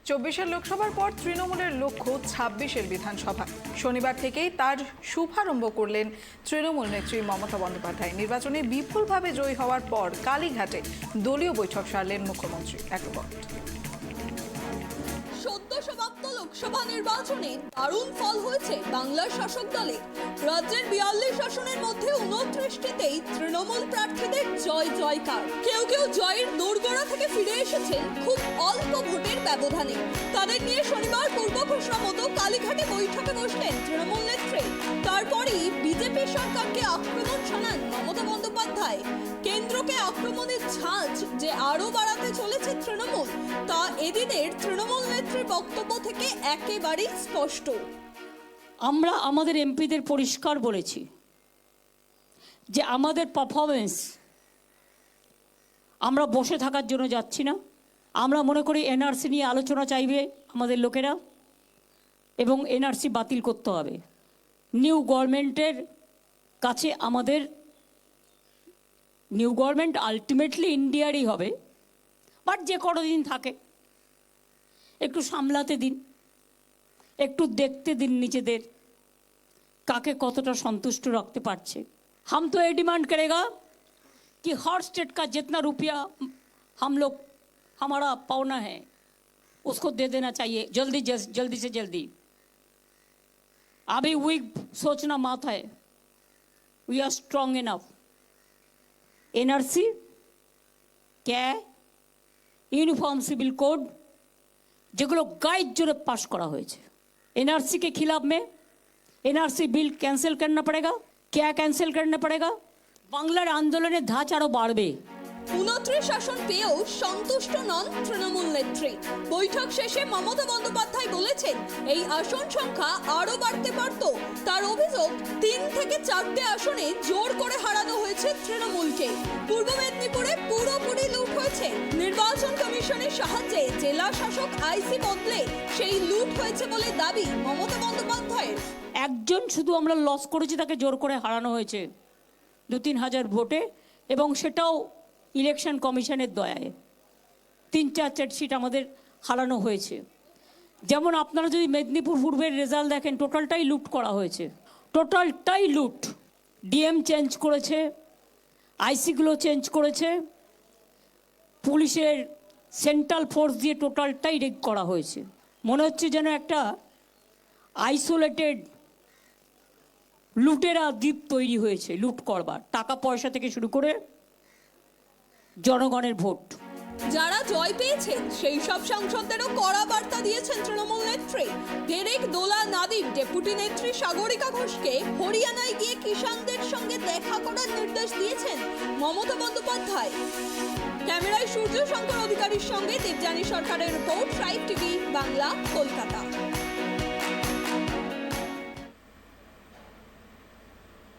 24 লোকসভার পর তৃণমূলের লক্ষ্য 26 বিধানসভা। শনিবার থেকেই তার শুভারম্ভ করলেন তৃণমূল নেত্রী মমতা বন্দ্যোপাধ্যায়। নির্বাচনে বিপুলভাবে জয়ী হওয়ার পর কালীঘাটে দলীয় বৈঠক সারলেন মুখ্যমন্ত্রী। এক রিপোর্ট। সদ্য সমাপ্ত লোকসভা নির্বাচনে দারুণ ফল হয়েছে বাংলার শাসক দলে। রাজ্যের 42 আসনের মধ্যে 29টিতেই তৃণমূল প্রার্থীদের জয় জয়কার। কেউ কেউ জয়ের দোরগোড়া থেকে ফিরে এসেছেন খুব অল্প ভোটের ব্যবধানে। তাদের নিয়ে শনিবার পূর্ব ঘোষণা মতো কালীঘাটে বৈঠকে বসলেন তৃণমূল নেত্রী। তারপরই বিজেপি সরকারকে আক্রমণ শোনান মমতা বন্দ্যোপাধ্যায়। কেন্দ্রকে আক্রমণের ঝাঁজ যে আরো বাড়াতে চলেছে তৃণমূল, তা এদিনের তৃণমূল নেত্রীর বক্তব্য থেকে একেবারেই স্পষ্ট। আমরা আমাদের এমপিদের পরিষ্কার বলেছি যে আমাদের পারফরমেন্স আমরা বসে থাকার জন্য যাচ্ছি না। আমরা মনে করি এনআরসি নিয়ে আলোচনা চাইবে আমাদের লোকেরা এবং এনআরসি বাতিল করতে হবে। নিউ গভর্নমেন্টের কাছে আমাদের নিউ গভর্নমেন্ট আলটিমেটলি ইন্ডিয়ারই হবে, বাট যে কোনো দিন থাকে একটু সামলাতে দিন, একটু দেখতে দিন নিজেদের কাকে কতটা সন্তুষ্ট রাখতে পারছে। हम तो ये डिमांड करेगा कि हर स्टेट का जितना रुपया हम लोग हमारा पावना है उसको दे देना चाहिए जल्दी से जल्दी। अभी वीक सोचना मत है, we are strong enough. NRC क्या है? यूनिफॉर्म सिविल कोड যেগুলো গাইড জোরে পাশ করা হয়েছে। एनआरसी के खिलाफ में एनआरसी बिल कैंसिल करना पड़ेगा। क्या कैंसिल करना पड़ेगा? বাংলার আন্দোলনের ধাঁচ আরো বাড়বে। 29 আসন পেয়েও সন্তুষ্ট নন তৃণমূল নেত্রী। বৈঠক শেষে মমতা বন্দ্যোপাধ্যায় বলেছেন এই আসন সংখ্যা আরো বাড়তে পারত। তার অভিযোগ 3 থেকে 4টে আসনে জোর করে হারানো হয়েছে তৃণমূলকে। পূর্ব মেদিনীপুরে পুরোপুরি লুট হয়েছে। নির্বাচন কমিশনের সাহায্যে জেলা শাসক আইসি বদলে সেই লুট হয়েছে বলে দাবি মমতা বন্দ্যোপাধ্যায়ের। একজন শুধু আমরা লস করেছি, তাকে জোর করে হারানো হয়েছে 2-3 হাজার ভোটে, এবং সেটাও ইলেকশন কমিশনের দয়ায়। 3-4 সিট আমাদের হারানো হয়েছে। যেমন আপনারা যদি মেদিনীপুর পূর্বের রেজাল্ট দেখেন, টোটালটাই লুট করা হয়েছে, টোটালটাই লুট। ডিএম চেঞ্জ করেছে, আইসিগুলো চেঞ্জ করেছে, পুলিশের সেন্ট্রাল ফোর্স দিয়ে টোটালটাই রেড করা হয়েছে। মনে হচ্ছে যেন একটা আইসোলেটেড লুটেরা দ্বীপ তৈরি হয়েছে লুট করবার, টাকা পয়সা থেকে শুরু করে জনগণের ভোট। যারা জয় পেয়েছেন সেই সব সাংসদদেরও কড়া বার্তা দিয়েছেন তৃণমূল নেত্রী। ডেরেক দোলা নাদিম ডেপুটি নেত্রী সাগরিকা ঘোষকে হরিয়ানায় গিয়ে কিষানদের সঙ্গে দেখা করার নির্দেশ দিয়েছেন মমতা বন্দ্যোপাধ্যায়। ক্যামেরায় সূর্য শঙ্কর অধিকারীর সঙ্গে দেবযানী সরকারের report, tribe TV Bangla, Kolkata.